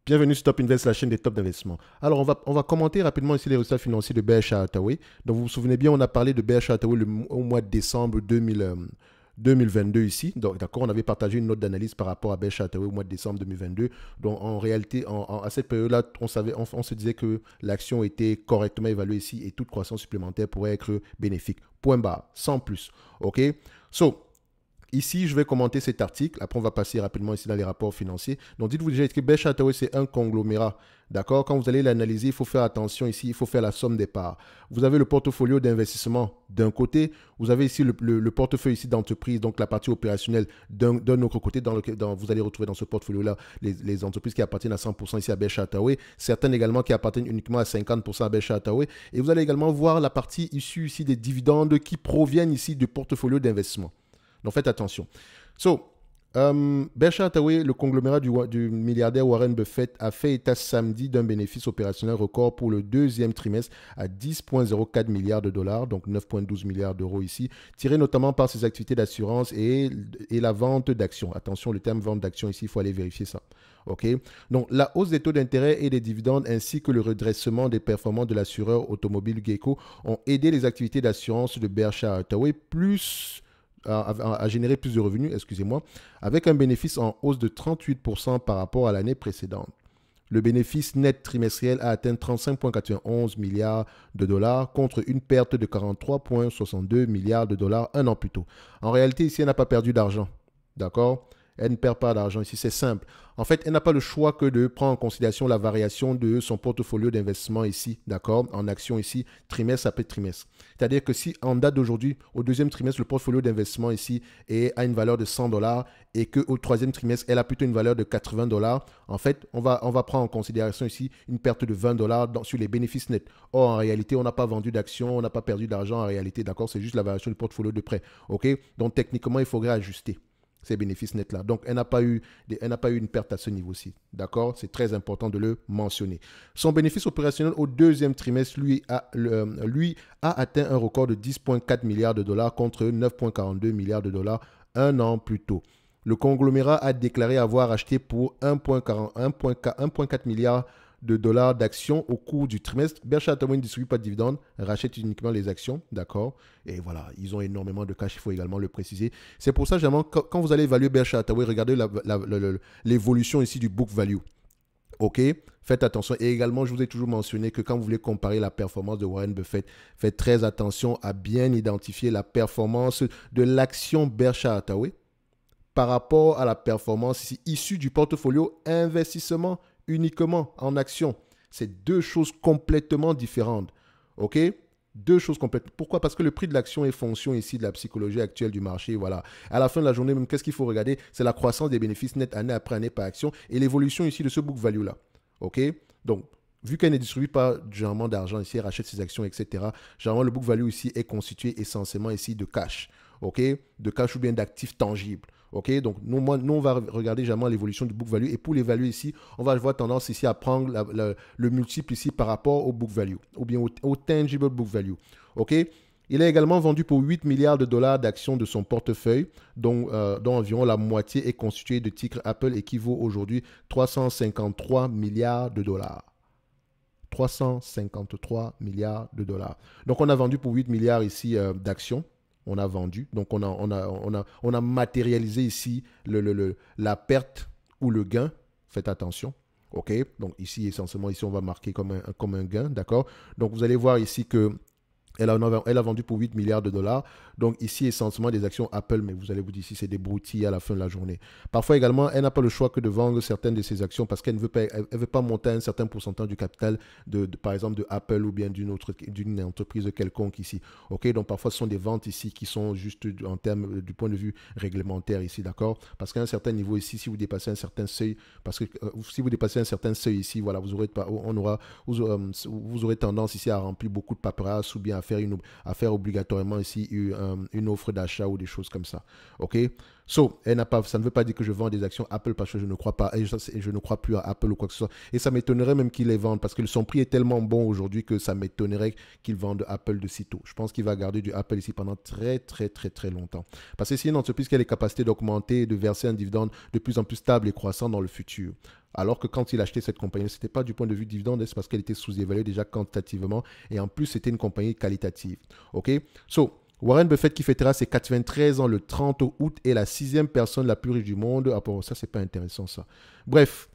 Bienvenue sur Top Invest, la chaîne des top d'investissement. Alors, on va commenter rapidement ici les résultats financiers de BHA Hathaway. Donc, vous vous souvenez bien, on a parlé de BHA Hathaway au mois de décembre 2022 ici. Donc, d'accord, on avait partagé une note d'analyse par rapport à BHA Hathaway au mois de décembre 2022. Donc, en réalité, à cette période-là, on se disait que l'action était correctement évaluée ici et toute croissance supplémentaire pourrait être bénéfique. Point barre, sans plus. OK? So, ici, je vais commenter cet article. Après, on va passer rapidement ici dans les rapports financiers. Donc, dites-vous déjà que Berkshire Hathaway, c'est un conglomérat. D'accord? Quand vous allez l'analyser, il faut faire attention ici. Il faut faire la somme des parts. Vous avez le portfolio d'investissement d'un côté. Vous avez ici le portefeuille ici d'entreprise, donc la partie opérationnelle d'un autre côté. Vous allez retrouver dans ce portfolio-là les entreprises qui appartiennent à 100% ici à Berkshire Hathaway. Certaines également qui appartiennent uniquement à 50% à Berkshire Hathaway. Et vous allez également voir la partie issue ici des dividendes qui proviennent ici du portfolio d'investissement. Donc faites attention. Berkshire Hathaway, le conglomérat du milliardaire Warren Buffett, a fait état samedi d'un bénéfice opérationnel record pour le deuxième trimestre à 10,04 milliards de dollars, donc 9,12 milliards d'euros ici, tiré notamment par ses activités d'assurance et la vente d'actions. Attention, le terme vente d'actions ici, il faut aller vérifier ça. Okay. Donc, la hausse des taux d'intérêt et des dividendes ainsi que le redressement des performances de l'assureur automobile Geico ont aidé les activités d'assurance de Berkshire Hathaway à générer plus de revenus, excusez-moi, avec un bénéfice en hausse de 38% par rapport à l'année précédente. Le bénéfice net trimestriel a atteint 35,91 milliards de dollars contre une perte de 43,62 milliards de dollars un an plus tôt. En réalité, ici, elle n'a pas perdu d'argent. D'accord? Elle ne perd pas d'argent ici, c'est simple. En fait, elle n'a pas le choix que de prendre en considération la variation de son portfolio d'investissement ici, d'accord, en actions ici, trimestre après trimestre. C'est-à-dire que si en date d'aujourd'hui, au deuxième trimestre, le portfolio d'investissement ici a une valeur de 100 dollars et qu'au troisième trimestre, elle a plutôt une valeur de 80 dollars, en fait, on va prendre en considération ici une perte de 20 dollars sur les bénéfices nets. Or, en réalité, on n'a pas vendu d'actions, on n'a pas perdu d'argent en réalité, d'accord, c'est juste la variation du portfolio de prêt. OK? Donc, techniquement, il faudrait ajuster ces bénéfices nets-là. Donc, elle n'a pas eu une perte à ce niveau-ci. D'accord? C'est très important de le mentionner. Son bénéfice opérationnel au deuxième trimestre, lui, a atteint un record de 10,4 milliards de dollars contre 9,42 milliards de dollars un an plus tôt. Le conglomérat a déclaré avoir acheté pour 1,4 milliard de dollars d'actions au cours du trimestre. Berkshire Hathaway ne distribue pas de dividendes, rachète uniquement les actions, d'accord? Et voilà, ils ont énormément de cash, il faut également le préciser. C'est pour ça, généralement, quand vous allez évaluer Berkshire Hathaway, regardez l'évolution ici du book value. OK? Faites attention. Et également, je vous ai toujours mentionné que quand vous voulez comparer la performance de Warren Buffett, faites très attention à bien identifier la performance de l'action Berkshire Hathaway par rapport à la performance ici issue du portfolio investissement uniquement en actions. C'est deux choses complètement différentes. OK? Deux choses complètes. Pourquoi? Parce que le prix de l'action est fonction ici de la psychologie actuelle du marché. Voilà. À la fin de la journée, même, qu'est-ce qu'il faut regarder? C'est la croissance des bénéfices nets année après année par action et l'évolution ici de ce book value-là. OK? Donc, vu qu'elle ne distribue pas généralement d'argent ici, elle rachète ses actions, etc. Généralement, le book value ici est constitué essentiellement ici de cash. OK? De cash ou bien d'actifs tangibles. OK? Donc, nous, on va regarder généralement l'évolution du book value. Et pour l'évaluer ici, on va avoir tendance ici à prendre le multiple ici par rapport au book value ou bien au tangible book value. OK? Il a également vendu pour 8 milliards de dollars d'actions de son portefeuille, dont environ la moitié est constituée de titres Apple équivaut aujourd'hui 353 milliards de dollars. 353 milliards de dollars. Donc, on a vendu pour 8 milliards ici d'actions. On a vendu. Donc, on a matérialisé ici la perte ou le gain. Faites attention. OK? Donc, ici, essentiellement, ici, on va marquer comme un gain. D'accord? Donc, vous allez voir ici que elle a vendu pour 8 milliards de dollars. Donc ici, essentiellement des actions Apple, mais vous allez vous dire ici, c'est des broutilles à la fin de la journée. Parfois également, elle n'a pas le choix que de vendre certaines de ses actions parce qu'elle ne veut pas monter un certain pourcentage du capital, par exemple, de Apple ou bien d'une entreprise quelconque ici. OK, donc parfois, ce sont des ventes ici qui sont juste en termes du point de vue réglementaire ici, d'accord? Parce qu'à un certain niveau ici, si vous dépassez un certain seuil, parce que si vous dépassez un certain seuil ici, voilà, vous aurez tendance ici à remplir beaucoup de paperasse ou bien à faire obligatoirement ici une offre d'achat ou des choses comme ça. OK? So, ça ne veut pas dire que je vends des actions Apple parce que je ne crois pas et je ne crois plus à Apple ou quoi que ce soit. Et ça m'étonnerait même qu'il les vende parce que son prix est tellement bon aujourd'hui que ça m'étonnerait qu'il vende Apple de sitôt. Je pense qu'il va garder du Apple ici pendant très, très, très, très longtemps. Parce que c'est une entreprise qui a les capacités d'augmenter et de verser un dividende de plus en plus stable et croissant dans le futur. alors que quand il achetait cette compagnie, ce n'était pas du point de vue dividende, c'est parce qu'elle était sous-évaluée déjà quantitativement et en plus, c'était une compagnie qualitative. OK? So, Warren Buffett qui fêtera ses 93 ans le 30 août est la 6e personne la plus riche du monde. Ah bon, ça, c'est pas intéressant, ça. Bref,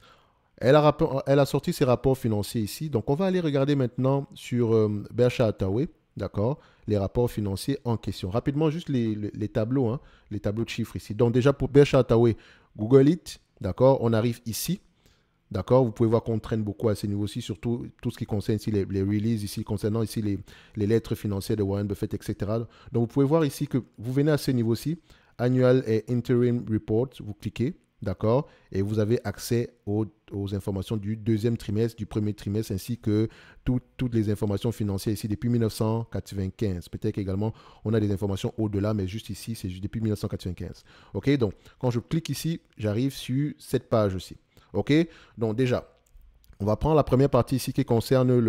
elle a sorti ses rapports financiers ici. Donc, on va aller regarder maintenant sur Berkshire Hathaway, d'accord, les rapports financiers en question. Rapidement, juste les tableaux, hein, les tableaux de chiffres ici. Donc, déjà, pour Berkshire Hathaway, Google It, d'accord, on arrive ici. D'accord, vous pouvez voir qu'on traîne beaucoup à ce niveau-ci, surtout tout ce qui concerne ici les releases, ici concernant ici les lettres financières de Warren Buffett, etc. Donc vous pouvez voir ici que vous venez à ce niveau-ci, Annual et Interim Report, vous cliquez, d'accord, et vous avez accès aux informations du deuxième trimestre, du premier trimestre, ainsi que toutes les informations financières ici depuis 1995. Peut-être qu'également on a des informations au-delà, mais juste ici, c'est juste depuis 1995. Ok, donc quand je clique ici, j'arrive sur cette page-ci. OK? Donc déjà, on va prendre la première partie ici qui concerne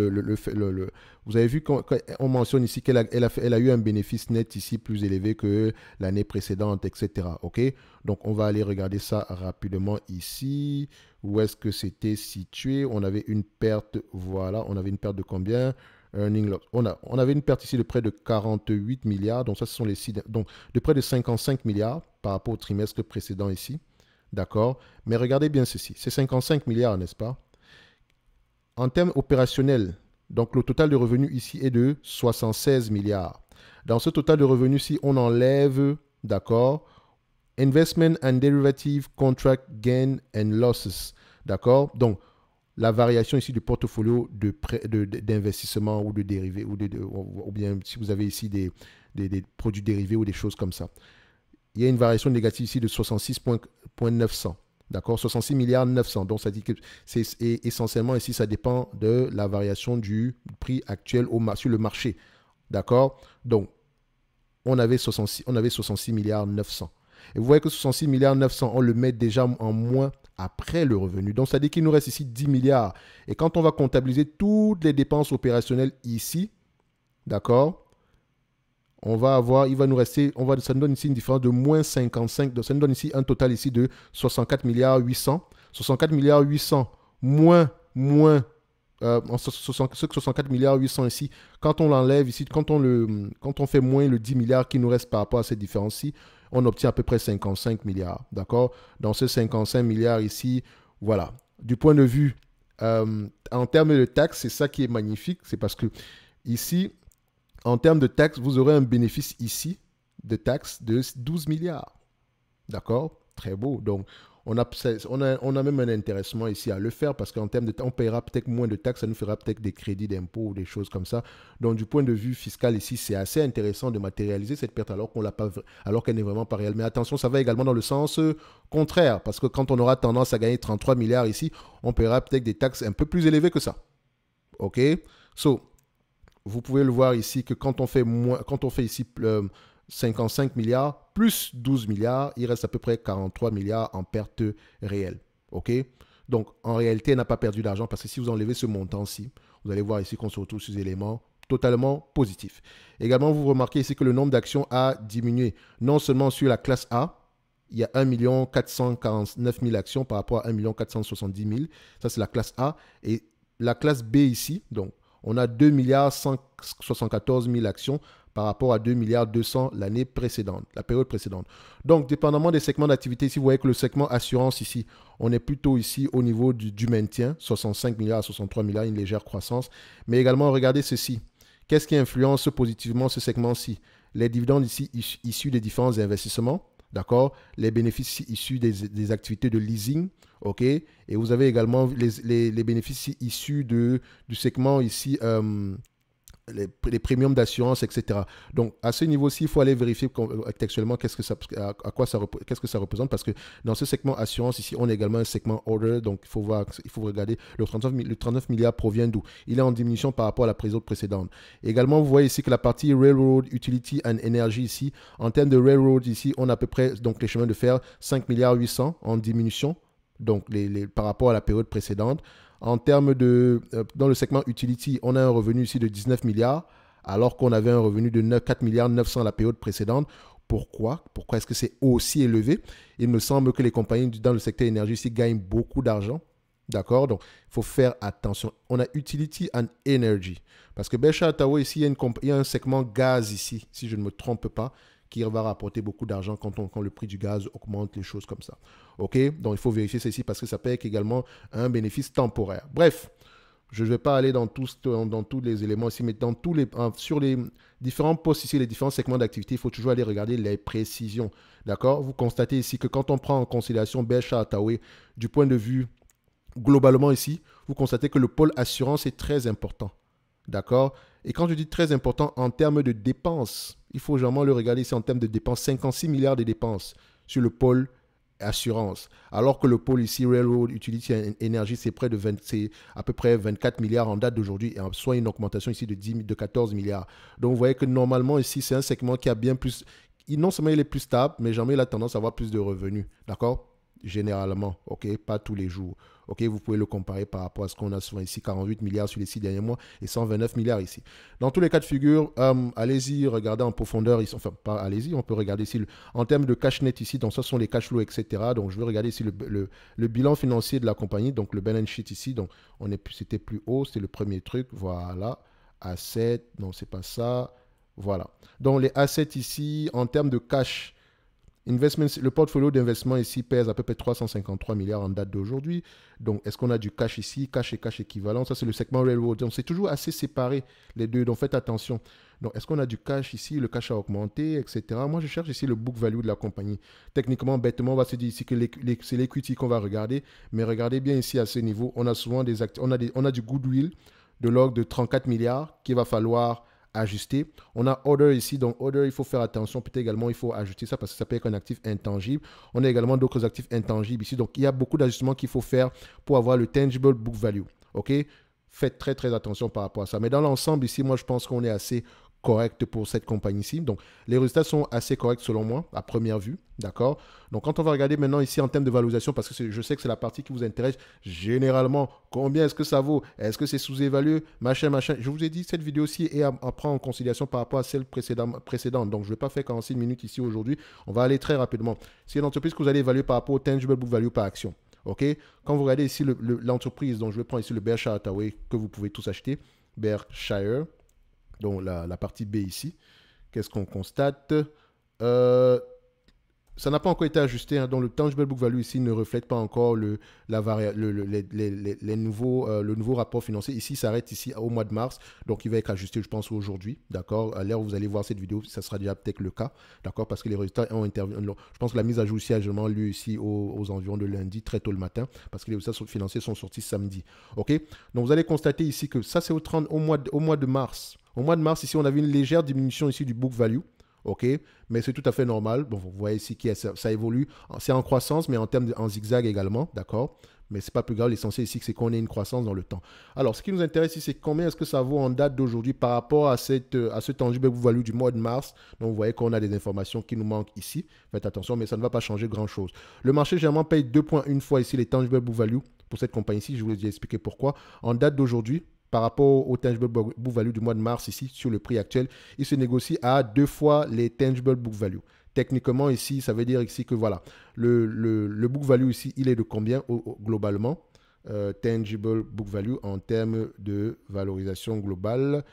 vous avez vu qu'on mentionne ici qu'elle a eu un bénéfice net ici plus élevé que l'année précédente, etc. OK? Donc, on va aller regarder ça rapidement ici. Où est-ce que c'était situé? On avait une perte, voilà, on avait une perte de combien? Earning loss. On avait une perte ici de près de 48 milliards. Donc, ça, ce sont les donc de près de 55 milliards par rapport au trimestre précédent ici. D'accord? Mais regardez bien ceci. C'est 55 milliards, n'est-ce pas? En termes opérationnels, donc le total de revenus ici est de 76 milliards. Dans ce total de revenus-ci, on enlève, d'accord, Investment and Derivative Contract Gain and Losses. D'accord? Donc, la variation ici du portfolio d'investissement ou de dérivés, ou bien si vous avez ici des produits dérivés ou des choses comme ça. Il y a une variation négative ici de 66,900. D'accord, 66 milliards 900. Donc, ça dit que c'est essentiellement ici, ça dépend de la variation du prix actuel sur le marché. D'accord, donc on avait 66 milliards 900. Et vous voyez que 66 milliards 900, on le met déjà en moins après le revenu. Donc, ça dit qu'il nous reste ici 10 milliards. Et quand on va comptabiliser toutes les dépenses opérationnelles ici, d'accord, on va avoir, il va nous rester, ça nous donne ici une différence de moins 55, ça nous donne ici un total ici de 64 milliards 800. 64 milliards 800 moins, ce 64 milliards 800 ici, quand on l'enlève ici, quand on fait moins le 10 milliards qui nous reste par rapport à cette différence-ci, on obtient à peu près 55 milliards, d'accord? Dans ce 55 milliards ici, voilà. Du point de vue, en termes de taxes, c'est ça qui est magnifique, c'est parce que ici, en termes de taxes, vous aurez un bénéfice ici de taxes de 12 milliards. D'accord? Très beau. Donc, on a même un intéressement ici à le faire parce qu'en termes de on paiera peut-être moins de taxes, ça nous fera peut-être des crédits d'impôt ou des choses comme ça. Donc, du point de vue fiscal ici, c'est assez intéressant de matérialiser cette perte alors qu'elle n'est vraiment pas réelle. Mais attention, ça va également dans le sens contraire parce que quand on aura tendance à gagner 33 milliards ici, on paiera peut-être des taxes un peu plus élevées que ça. OK? So, vous pouvez le voir ici que quand on fait ici 55 milliards plus 12 milliards, il reste à peu près 43 milliards en perte réelle. OK? Donc, en réalité, elle n'a pas perdu d'argent parce que si vous enlevez ce montant-ci, vous allez voir ici qu'on se retrouve sur des éléments totalement positifs. Également, vous remarquez ici que le nombre d'actions a diminué. Non seulement sur la classe A, il y a 1 449 000 actions par rapport à 1 470 000. Ça, c'est la classe A. Et la classe B ici, donc, on a 2 174 000 actions par rapport à 2 200 l'année précédente, la période précédente. Donc, dépendamment des segments d'activité, ici, vous voyez que le segment assurance ici, on est plutôt ici au niveau du maintien, 65 milliards à 63 milliards, une légère croissance. Mais également, regardez ceci. Qu'est-ce qui influence positivement ce segment-ci? Les dividendes ici issus des différents investissements. D'accord? Les bénéfices issus des activités de leasing, ok? Et vous avez également les bénéfices issus du segment ici, les premiums d'assurance, etc. Donc, à ce niveau-ci, il faut aller vérifier textuellement qu'est-ce que ça représente parce que dans ce segment assurance, ici, on a également un segment order. Donc, il faut regarder le 39 milliards provient d'où? Il est en diminution par rapport à la période précédente. Également, vous voyez ici que la partie Railroad, Utility and Energy ici, en termes de Railroad ici, on a à peu près, donc les chemins de fer, 5 milliards 800 en diminution, donc par rapport à la période précédente. En termes dans le segment utility, on a un revenu ici de 19 milliards, alors qu'on avait un revenu de 4 milliards 900 la période précédente. Pourquoi est-ce que c'est aussi élevé? Il me semble que les compagnies dans le secteur énergie ici gagnent beaucoup d'argent. D'accord? Donc, il faut faire attention. On a Utility and Energy. Parce que Berkshire Hathaway, ici, il y a un segment gaz ici, si je ne me trompe pas, qui va rapporter beaucoup d'argent quand le prix du gaz augmente, les choses comme ça. OK? Donc, il faut vérifier ceci parce que ça peut être également un bénéfice temporaire. Bref, je ne vais pas aller dans tous les éléments ici, mais sur les différents postes ici, les différents segments d'activité, il faut toujours aller regarder les précisions. D'accord? Vous constatez ici que quand on prend en considération Berkshire Hathaway, du point de vue globalement ici, vous constatez que le pôle assurance est très important. D'accord? Et quand je dis très important en termes de dépenses, il faut vraiment le regarder ici en termes de dépenses, 56 milliards de dépenses sur le pôle assurance. Alors que le pôle ici, Railroad Utility Energy, c'est à peu près 24 milliards en date d'aujourd'hui, soit une augmentation ici de 14 milliards. Donc vous voyez que normalement ici, c'est un segment qui a bien plus, non seulement il est plus stable, mais jamais il a tendance à avoir plus de revenus. D'accord? Généralement, ok, pas tous les jours. Ok, vous pouvez le comparer par rapport à ce qu'on a souvent ici, 48 milliards sur les 6 derniers mois et 129 milliards ici. Dans tous les cas de figure, allez-y, regardez en profondeur, ici, enfin, pas allez-y, on peut regarder ici, en termes de cash net ici, donc ça sont les cash flows, etc. Donc, je vais regarder ici le bilan financier de la compagnie, donc le balance sheet ici, donc c'était plus haut, c'était le premier truc, voilà, assets, non, c'est pas ça, voilà. Donc, les assets ici, en termes de cash, le portfolio d'investissement ici pèse à peu près 353 milliards en date d'aujourd'hui. Donc, est-ce qu'on a du cash ici, cash et cash équivalent? Ça, c'est le segment Railroad. Donc, c'est toujours assez séparé, les deux. Donc, faites attention. Donc, est-ce qu'on a du cash ici? Le cash a augmenté, etc. Moi, je cherche ici le book value de la compagnie. Techniquement, bêtement, on va se dire ici que c'est l'equity qu'on va regarder. Mais regardez bien ici à ce niveau. On a souvent des actifs. On a du goodwill de l'ordre de 34 milliards qu'il va falloir ajuster. On a Order ici, donc Order, il faut faire attention. Peut-être également, il faut ajuster ça parce que ça peut être un actif intangible. On a également d'autres actifs intangibles ici. Donc, il y a beaucoup d'ajustements qu'il faut faire pour avoir le tangible book value. OK? Faites très, très attention par rapport à ça. Mais dans l'ensemble, ici, moi, je pense qu'on est assez correct pour cette compagnie-ci. Donc, les résultats sont assez corrects selon moi, à première vue. D'accord? Donc, quand on va regarder maintenant ici en termes de valorisation, parce que je sais que c'est la partie qui vous intéresse, généralement, combien est-ce que ça vaut? Est-ce que c'est sous-évalué? Machin, machin. Je vous ai dit, cette vidéo-ci est à prendre en considération par rapport à celle précédente. Donc, je ne vais pas faire 46 minutes ici aujourd'hui. On va aller très rapidement. C'est une entreprise que vous allez évaluer par rapport au tangible book value par action. OK? Quand vous regardez ici l'entreprise, donc je vais prendre ici le Berkshire Hathaway que vous pouvez tous acheter. Berkshire. Donc, la partie B ici. Qu'est-ce qu'on constate? Ça n'a pas encore été ajusté. Hein, donc, le tangible book value ici ne reflète pas encore le nouveau rapport financier. Ici, ça s'arrête ici au mois de mars. Donc, il va être ajusté, je pense, aujourd'hui. D'accord? À l'heure où vous allez voir cette vidéo, ça sera déjà peut-être le cas. D'accord? Parce que les résultats ont intervenu. Je pense que la mise à jour ici a généralement lieu ici aux environs de lundi, très tôt le matin. Parce que les résultats financiers sont sortis samedi. OK? Donc, vous allez constater ici que ça, c'est au mois de mars. Au mois de mars, ici, on avait une légère diminution ici du book value. OK, mais c'est tout à fait normal. Bon, vous voyez ici que ça évolue. C'est en croissance, mais en zigzag également. D'accord? Mais ce n'est pas plus grave. L'essentiel ici, c'est qu'on ait une croissance dans le temps. Alors, ce qui nous intéresse ici, c'est combien est-ce que ça vaut en date d'aujourd'hui par rapport à ce tangible book value du mois de mars. Donc, vous voyez qu'on a des informations qui nous manquent ici. Faites attention, mais ça ne va pas changer grand-chose. Le marché, généralement, paye 2,1 fois ici les tangible book value pour cette compagnie-ci. Je vous ai expliqué pourquoi. En date d'aujourd'hui, par rapport au tangible book value du mois de mars ici, sur le prix actuel, il se négocie à 2 fois les tangible book value. Techniquement ici, ça veut dire ici que voilà, le book value ici, il est de combien globalement? Tangible book value en termes de valorisation globale.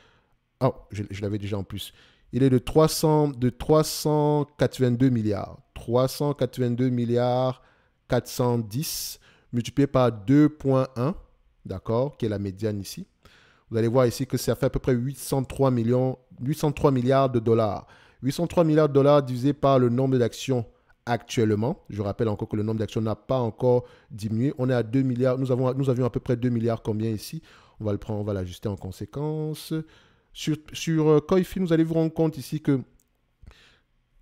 Oh, je l'avais déjà en plus. Il est de 382 milliards. 382 milliards 410 multiplié par 2,1, d'accord, qui est la médiane ici. Vous allez voir ici que ça fait à peu près 803 milliards de dollars. 803 milliards de dollars divisé par le nombre d'actions actuellement. Je rappelle encore que le nombre d'actions n'a pas encore diminué. On est à 2 milliards. Nous avions à peu près 2 milliards combien ici? On va le prendre, on va l'ajuster en conséquence. Sur Koifi, vous allez vous rendre compte ici que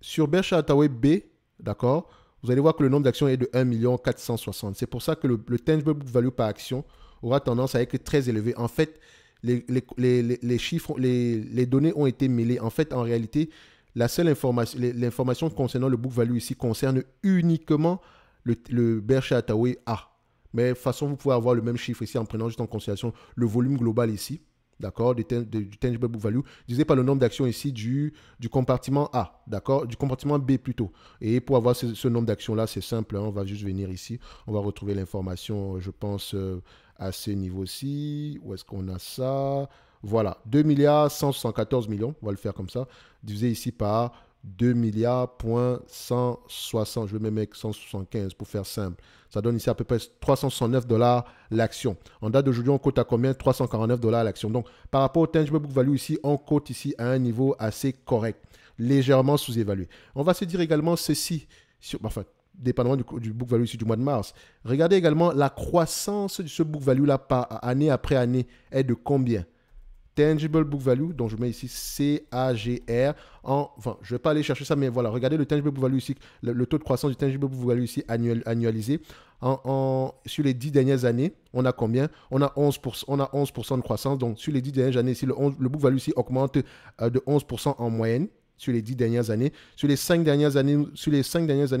sur Berkshire Hathaway B, d'accord, vous allez voir que le nombre d'actions est de 1 460 000. C'est pour ça que le tangible book value par action aura tendance à être très élevé. En fait, les chiffres, les données ont été mêlées. En fait, en réalité, la seule information, l'information concernant le book value ici concerne uniquement le Berkshire Hathaway A. Mais de toute façon, vous pouvez avoir le même chiffre ici en prenant juste en considération le volume global ici. d'accord, du tangible book value, divisé par le nombre d'actions ici du compartiment A, d'accord, du compartiment B plutôt. Et pour avoir ce nombre d'actions-là, c'est simple, hein, on va juste venir ici, on va retrouver l'information, je pense, à ce niveau-ci. Où est-ce qu'on a ça? Voilà, 2 milliards 174 millions, on va le faire comme ça, divisé ici par 2 milliards point 160, je vais même mettre 175 pour faire simple. Ça donne ici à peu près 369 $ l'action. En date d'aujourd'hui, on cote à combien? 349 $ l'action. Donc, par rapport au tangible book value ici, on cote ici à un niveau assez correct, légèrement sous-évalué. On va se dire également ceci, enfin, dépendamment du book value ici du mois de mars. Regardez également la croissance de ce book value là par année après année est de combien? Tangible Book Value, donc je mets ici CAGR. Enfin, je ne vais pas aller chercher ça, mais voilà, regardez le Tangible Book Value ici, le taux de croissance du Tangible Book Value ici annualisé. Sur les 10 dernières années, on a combien? On a 11% de croissance. Donc, sur les 10 dernières années, ici, le Book Value ici augmente de 11% en moyenne sur les 10 dernières années. Sur les 5 dernières années,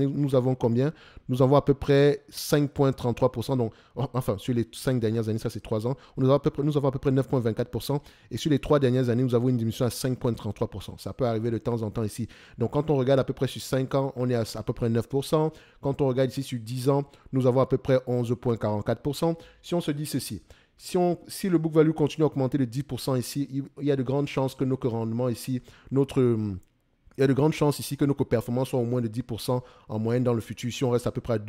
nous avons combien? Nous avons à peu près 5,33%. Donc, enfin, sur les 5 dernières années, ça c'est 3 ans, nous avons à peu près 9,24%. Et sur les 3 dernières années, nous avons une diminution à 5,33%. Ça peut arriver de temps en temps ici. Donc, quand on regarde à peu près sur 5 ans, on est à peu près 9%. Quand on regarde ici sur 10 ans, nous avons à peu près 11,44%. Si on se dit ceci, si le book value continue à augmenter de 10% ici, il y a de grandes chances que nos rendements ici, il y a de grandes chances ici que nos performances soient au moins de 10% en moyenne dans le futur. Si on reste à peu près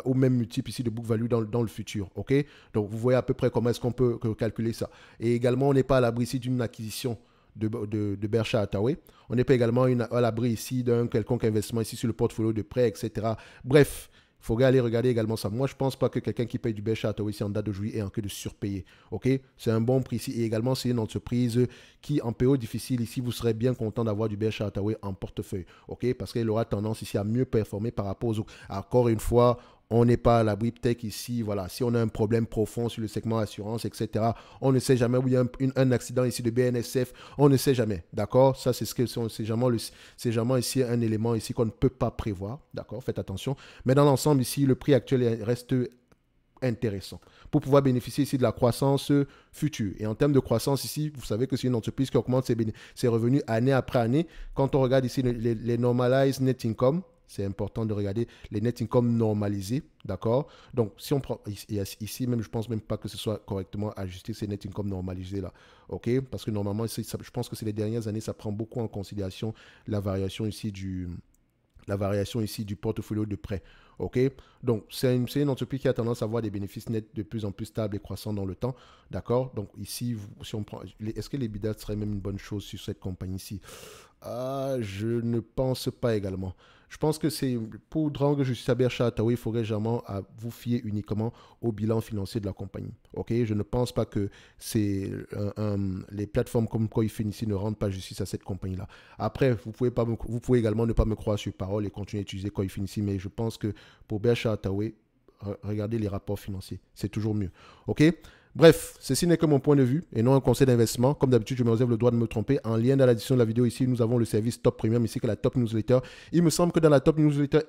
au même multiple ici de book value dans le futur. OK? Donc, vous voyez à peu près comment est-ce qu'on peut calculer ça. Et également, on n'est pas à l'abri ici d'une acquisition de Berkshire Hathaway. On n'est pas également à l'abri ici d'un quelconque investissement ici sur le portfolio de prêt, etc. Bref, il faut aller regarder également ça. Moi, je ne pense pas que quelqu'un qui paye du Berkshire Hathaway ici en date d'aujourd'hui ait en que de surpayer. OK? C'est un bon prix ici. Et également, c'est une entreprise qui, en période difficile, ici, vous serez bien content d'avoir du Berkshire Hathaway en portefeuille. OK? Parce qu'elle aura tendance ici à mieux performer par rapport aux autres. Encore une fois, on n'est pas à l'abri, peut-être ici, voilà, si on a un problème profond sur le segment assurance, etc., on ne sait jamais où il y a un accident ici de BNSF, on ne sait jamais, d'accord? Ça, c'est jamais ici un élément ici qu'on ne peut pas prévoir, d'accord? Faites attention. Mais dans l'ensemble ici, le prix actuel reste intéressant pour pouvoir bénéficier ici de la croissance future. Et en termes de croissance ici, vous savez que c'est une entreprise qui augmente ses revenus année après année. Quand on regarde ici les normalized net income, c'est important de regarder les net income normalisés, d'accord? Donc, si on prend ici, même, je pense même pas que ce soit correctement ajusté, ces net income normalisés là, ok? Parce que normalement, je pense que c'est les dernières années, ça prend beaucoup en considération la variation ici du portfolio de prêt. OK? Donc, c'est une entreprise qui a tendance à avoir des bénéfices nets de plus en plus stables et croissants dans le temps. D'accord? Donc, ici, si on prend, est-ce que les l'EBITDA serait même une bonne chose sur cette compagnie-ci? Je ne pense pas également. Je pense que c'est pour rendre justice à Berkshire Hathaway, il faudrait jamais vous fier uniquement au bilan financier de la compagnie. Ok, je ne pense pas que les plateformes comme Coinfinity ne rendent pas justice à cette compagnie-là. Après, vous pouvez également ne pas me croire sur parole et continuer à utiliser Coinfinity, mais je pense que pour Berkshire Hathaway, regardez les rapports financiers, c'est toujours mieux. Ok. Bref, ceci n'est que mon point de vue et non un conseil d'investissement. Comme d'habitude, je me réserve le droit de me tromper. En lien dans la description de la vidéo ici, nous avons le service Top Premium ici, qui est la Top Newsletter. Il me semble que dans la Top Newsletter,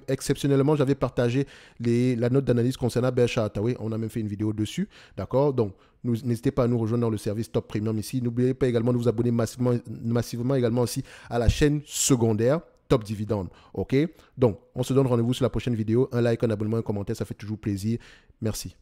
exceptionnellement, j'avais partagé la note d'analyse concernant Berkshire Hathaway. On a même fait une vidéo dessus. D'accord? Donc, n'hésitez pas à nous rejoindre dans le service Top Premium ici. N'oubliez pas également de vous abonner massivement également aussi à la chaîne secondaire Top Dividende. OK? Donc, on se donne rendez-vous sur la prochaine vidéo. Un like, un abonnement, un commentaire, ça fait toujours plaisir. Merci.